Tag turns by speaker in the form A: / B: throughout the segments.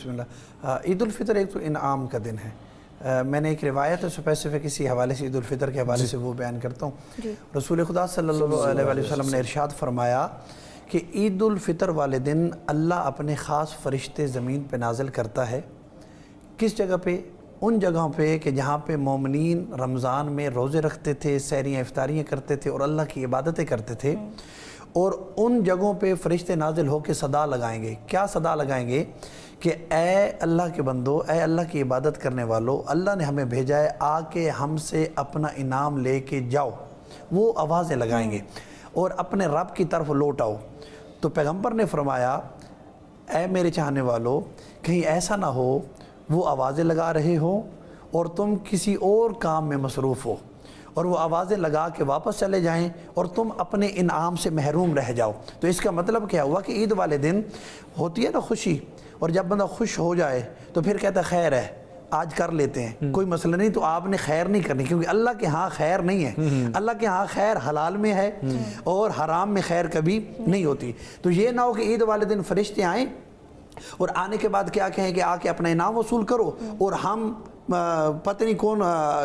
A: بسم اللہ۔ عید الفطر ایک تو انعام کا دن ہے۔ میں نے ایک روایت اسپیسیفک اسی حوالے سے عید الفطر کے حوالے سے وہ بیان کرتا ہوں۔ رسول خدا صلی اللہ علیہ وسلم نے ارشاد فرمایا کہ عید الفطر والے دن اللہ اپنے خاص فرشتے زمین پہ نازل کرتا ہے۔ کس جگہ پہ؟ ان جگہوں پہ کہ جہاں پہ مومنین رمضان میں روزے رکھتے تھے، سحریاں افطاریاں کرتے تھے اور اللہ کی عبادتیں کرتے تھے، اور ان جگہوں پہ فرشتے نازل ہو کے صدا لگائیں گے۔ کیا صدا لگائیں گے؟ کہ اے اللہ کے بندو، اے اللہ کی عبادت کرنے والو، اللہ نے ہمیں بھیجا ہے، آ کے ہم سے اپنا انعام لے کے جاؤ۔ وہ آوازیں لگائیں گے اور اپنے رب کی طرف لوٹ آؤ۔ تو پیغمبر نے فرمایا اے میرے چاہنے والو، کہیں ایسا نہ ہو وہ آوازیں لگا رہے ہو اور تم کسی اور کام میں مصروف ہو، اور وہ آوازیں لگا کے واپس چلے جائیں اور تم اپنے انعام سے محروم رہ جاؤ۔ تو اس کا مطلب کیا ہوا کہ عید والے دن ہوتی ہے نا خوشی، اور جب بندہ خوش ہو جائے تو پھر کہتا ہے خیر ہے، آج کر لیتے ہیں، کوئی مسئلہ نہیں۔ تو آپ نے خیر نہیں کرنی، کیونکہ اللہ کے ہاں خیر نہیں ہے۔ اللہ کے ہاں خیر حلال میں ہے اور حرام میں خیر کبھی نہیں ہوتی۔ تو یہ نہ ہو کہ عید والے دن فرشتے آئیں اور آنے کے بعد کیا کہیں کہ آ کے اپنا انعام وصول کرو، اور ہم پتہ نہیں کون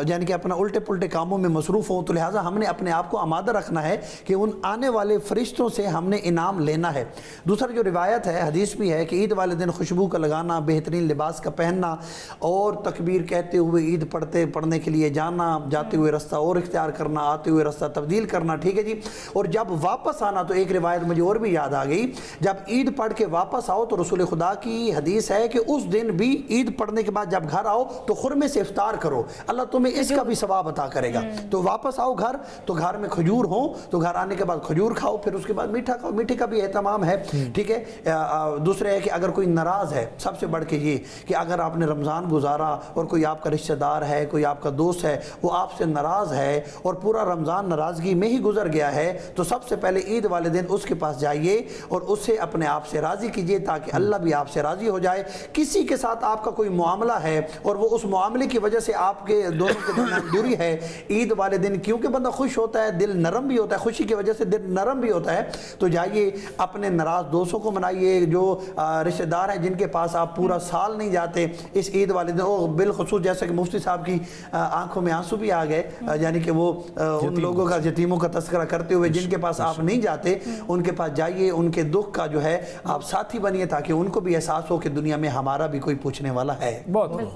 A: یعنی کہ اپنا الٹے پلٹے کاموں میں مصروف ہوں۔ تو لہٰذا ہم نے اپنے آپ کو آمادہ رکھنا ہے کہ ان آنے والے فرشتوں سے ہم نے انعام لینا ہے۔ دوسرا جو روایت ہے، حدیث بھی ہے کہ عید والے دن خوشبو کا لگانا، بہترین لباس کا پہننا، اور تکبیر کہتے ہوئے عید پڑھنے کے لیے جانا، جاتے ہوئے رستہ اور اختیار کرنا، آتے ہوئے رستہ تبدیل کرنا، ٹھیک ہے جی۔ اور جب واپس آنا، تو ایک روایت مجھے اور بھی یاد آ گئی، جب عید پڑھ کے واپس آؤ تو رسول خدا کی حدیث ہے کہ اس دن بھی عید پڑھنے کے بعد جب گھر آؤ تو خرمے سے افطار کرو، اللہ تمہیں اس کا بھی ثواب عطا کرے گا۔ تو واپس آؤ گھر تو گھر میں کھجور ہوں تو گھر آنے کے بعد کھجور کھاؤ، پھر اس کے بعد میٹھا کھاؤ، میٹھے کا بھی اہتمام ہے، ٹھیک ہے۔ دوسرے ہے کہ اگر کوئی ناراض ہے، سب سے بڑھ کے یہ کہ اگر آپ نے رمضان گزارا اور کوئی آپ کا رشتہ دار ہے، کوئی آپ کا دوست ہے، وہ آپ سے ناراض ہے اور پورا رمضان ناراضگی میں ہی گزر گیا ہے، تو سب سے پہلے عید والے دن اس کے پاس جائیے اور اس سے اپنے آپ سے راضی کیجئے، تاکہ اللہ بھی آپ سے راضی ہو جائے۔ کسی کے ساتھ آپ کا کوئی معاملہ ہے اور وہ اس معاملے کی وجہ سے آپ کے دونوں کے درمیان دوری ہے، عید والے دن کیونکہ بندہ خوش ہوتا ہے، دل نرم بھی ہوتا ہے، خوشی کی وجہ سے دل نرم بھی ہوتا ہے، تو جائیے اپنے ناراض دوستوں کو منائیے، جو رشتہ دار ہیں جن کے پاس آپ پورا سال نہیں جاتے، اس عید والے دن، اور بالخصوص جیسا کہ مفتی صاحب کی آنکھوں میں آنسو بھی آ گئے، یعنی کہ وہ ان لوگوں کا، یتیموں کا تذکرہ کرتے ہوئے جن کے پاس آپ نہیں جاتے، ان کے پاس جائیے، ان کے دکھ کا جو ہے آپ ساتھی بنیے، تاکہ ان کو بھی احساس ہو کہ دنیا میں ہمارا بھی کوئی پوچھنے والا ہے۔
B: بہت